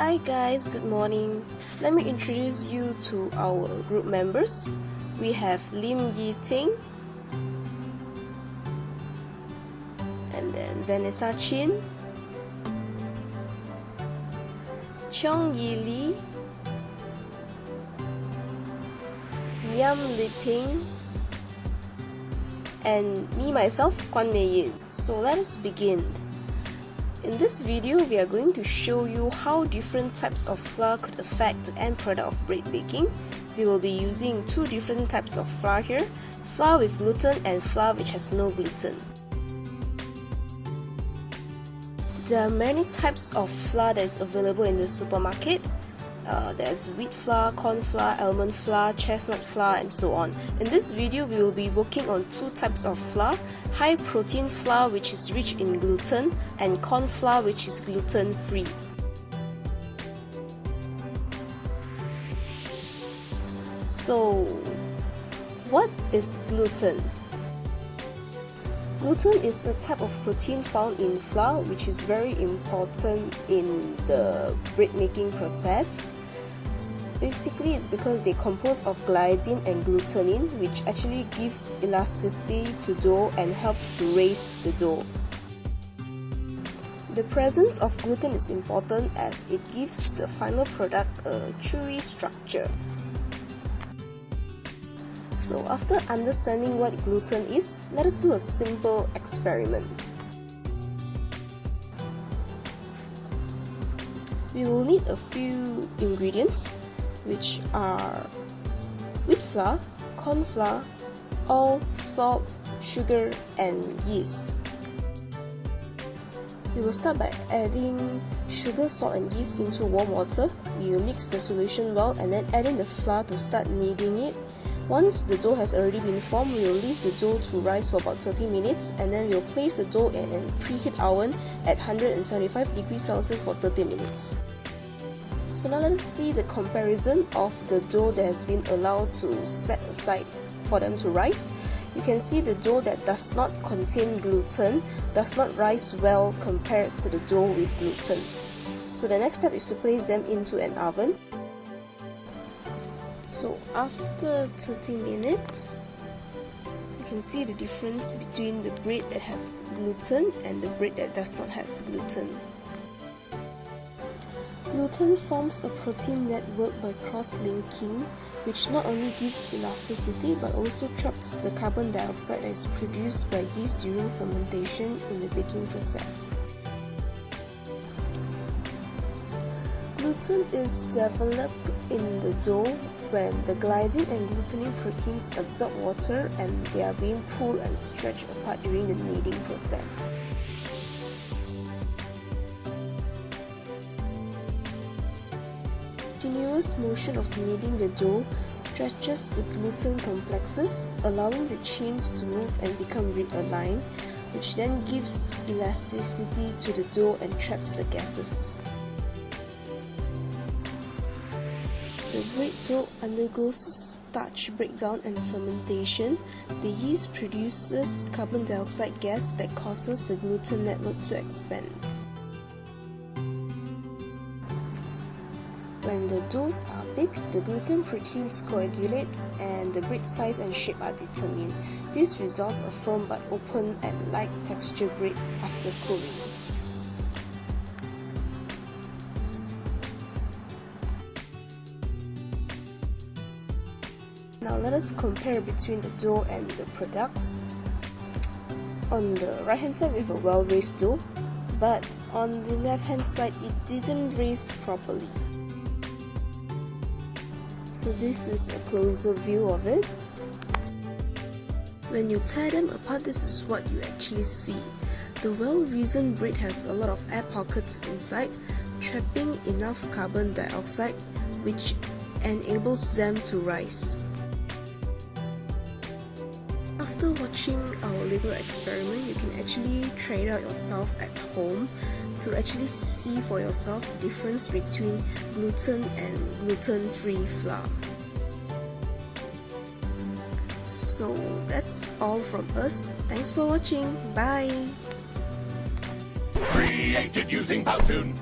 Hi guys, good morning. Let me introduce you to our group members. We have Lim Yi Ting, and then Vanessa Chin, Cheong Yi Lee, Niam Li Ping, and me myself, Kwan Mei Yin. So let us begin. In this video, we are going to show you how different types of flour could affect the end product of bread baking. We will be using two different types of flour here, flour with gluten and flour which has no gluten. There are many types of flour that is available in the supermarket. There's wheat flour, corn flour, almond flour, chestnut flour, and so on. In this video, we will be working on two types of flour, high protein flour which is rich in gluten and corn flour which is gluten free. So, what is gluten? Gluten is a type of protein found in flour which is very important in the bread making process. Basically, it's because they compose of gliadin and glutenin, which actually gives elasticity to dough and helps to raise the dough. The presence of gluten is important as it gives the final product a chewy structure. So after understanding what gluten is, let us do a simple experiment. We will need a few ingredients, which are wheat flour, corn flour, oil, salt, sugar, and yeast. We will start by adding sugar, salt, and yeast into warm water. We will mix the solution well and then add in the flour to start kneading it. Once the dough has already been formed, we will leave the dough to rise for about 30 minutes and then we will place the dough in a preheat oven at 175 degrees Celsius for 30 minutes. So now let us see the comparison of the dough that has been allowed to set aside for them to rise. You can see the dough that does not contain gluten does not rise well compared to the dough with gluten. So the next step is to place them into an oven. So after 30 minutes, you can see the difference between the bread that has gluten and the bread that does not have gluten. Gluten forms a protein network by cross-linking, which not only gives elasticity but also traps the carbon dioxide that is produced by yeast during fermentation in the baking process. Gluten is developed in the dough when the gliadin and glutenin proteins absorb water and they are being pulled and stretched apart during the kneading process. Continuous motion of kneading the dough stretches the gluten complexes, allowing the chains to move and become realigned, which then gives elasticity to the dough and traps the gases. The bread dough undergoes starch breakdown and fermentation. The yeast produces carbon dioxide gas that causes the gluten network to expand. When the doughs are baked, the gluten proteins coagulate and the bread size and shape are determined. This results a firm but open and light texture bread after cooling. Now let us compare between the dough and the products. On the right hand side we have a well raised dough, but on the left hand side it didn't raise properly. So this is a closer view of it. When you tear them apart, this is what you actually see. The well-reasoned bread has a lot of air pockets inside, trapping enough carbon dioxide, which enables them to rise. After watching our little experiment, you can actually try it out yourself at home to actually see for yourself the difference between gluten and gluten-free flour. So that's all from us. Thanks for watching. Bye! Created using Powtoon.